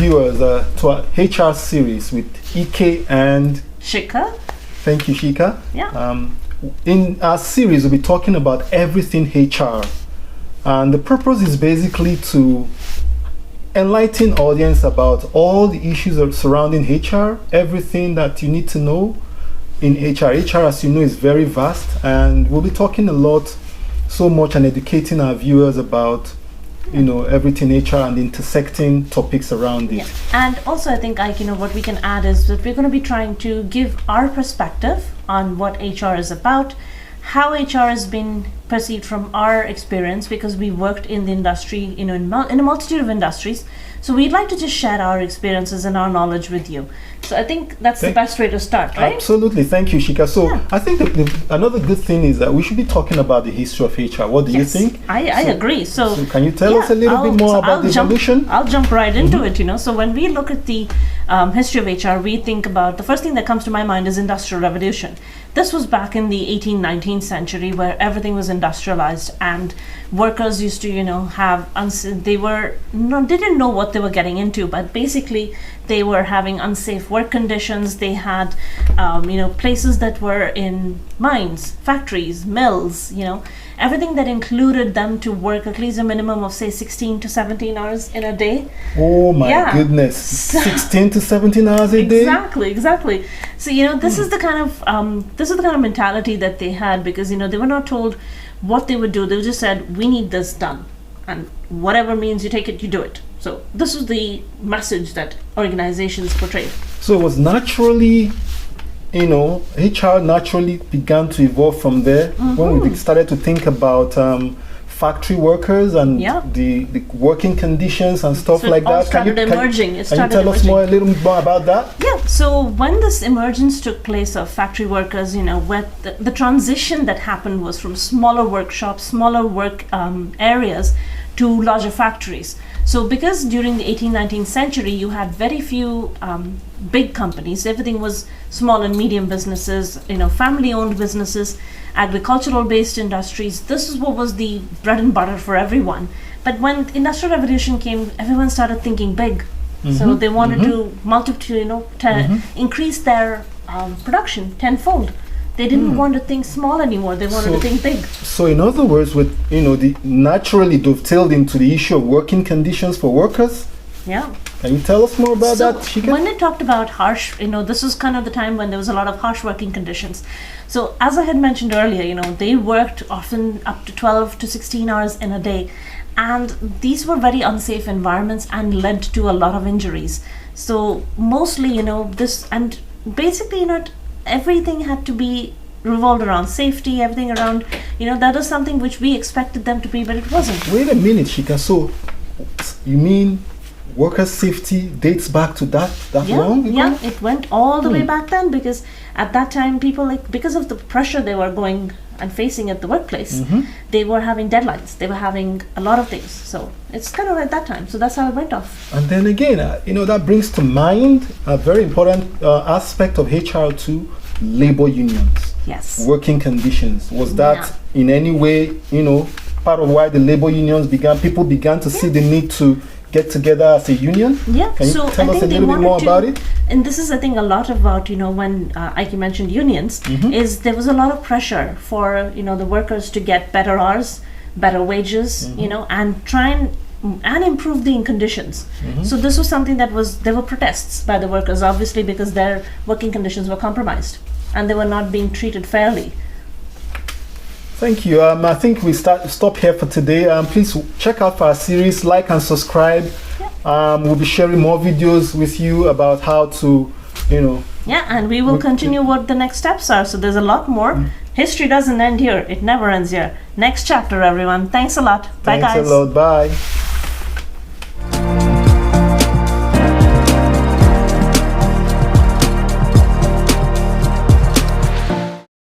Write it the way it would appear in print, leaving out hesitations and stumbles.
viewers to our HR series with Ike and Shika. Thank you, Shika. Yeah. In our series, we'll be talking about everything HR. And the purpose is basically to enlighten audience about all the issues surrounding HR, everything that you need to know in HR. HR, as you know, is very vast, and we'll be talking so much and educating our viewers about everything HR and the intersecting topics around it. Yeah. And also I think what we can add is that we're going to be trying to give our perspective on what HR is about, how HR has been perceived from our experience, because we worked in the industry, in a multitude of industries. So we'd like to just share our experiences and our knowledge with you. So I think that's the best way to start, right? Absolutely. Thank you, Shika. So I think another good thing is that we should be talking about the history of HR. What do you think? I agree. So can you tell us a little bit more about the evolution? I'll jump right into it, So when we look at the history of HR, we think about, the first thing that comes to my mind is Industrial Revolution. This was back in the 18th, 19th century, where everything was industrialized and workers used to, they didn't know what they were getting into, but basically they were having unsafe work conditions. They had, places that were in mines, factories, mills, everything that included them to work at least a minimum of, say, 16 to 17 hours in a day. Oh my goodness, 16 to 17 hours a day? Exactly. So, this is the kind of mentality that they had, because, they were not told what they would do. They just said, we need this done. And whatever means you take it, you do it. So this is the message that organizations portray. So it was naturally, HR naturally began to evolve from there when we started to think about factory workers and the working conditions and stuff like that. Can you tell us a little bit more about that? Yeah. So when this emergence took place of factory workers, where the transition that happened was from smaller workshops, smaller work areas to larger factories. So because during the 18th, 19th century, you had very few big companies. Everything was small and medium businesses, family-owned businesses, agricultural-based industries. This is what was the bread and butter for everyone. But when the Industrial Revolution came, everyone started thinking big. So they wanted to increase their production tenfold. They didn't want to think small anymore. They wanted to think big. So in other words, the naturally dovetailed into the issue of working conditions for workers. Yeah. Can you tell us more about that, Shika? When they talked about harsh, this was kind of the time when there was a lot of harsh working conditions. So as I had mentioned earlier, they worked often up to 12 to 16 hours in a day. And these were very unsafe environments and led to a lot of injuries. So mostly, basically, everything had to be revolved around safety, everything around, that is something which we expected them to be, but it wasn't. Wait a minute, Shika. So you mean worker safety dates back to that long ago? Yeah, it went all the way back then, because at that time people, because of the pressure they were going and facing at the workplace, they were having deadlines, they were having a lot of things. So it's kind of at that time. So that's how it went off. And then again, that brings to mind a very important aspect of HR too, labor unions. Yes. Working conditions. Was that in any way, part of why the labor unions began? People began to see the need to get together as a union? Yeah. Can you tell us a little bit more about it? And this is, I think, a lot about, when Ike mentioned unions, is there was a lot of pressure for, the workers to get better hours, better wages, and try and improve the conditions. So this was something there were protests by the workers, obviously, because their working conditions were compromised and they were not being treated fairly. Thank you. I think we stop here for today. Please check out our series, like and subscribe. We'll be sharing more videos with you about how to, Yeah, and we will continue what the next steps are. So there's a lot more. History doesn't end here. It never ends here. Next chapter, everyone. Thanks a lot. Bye, guys. Thanks a lot. Bye.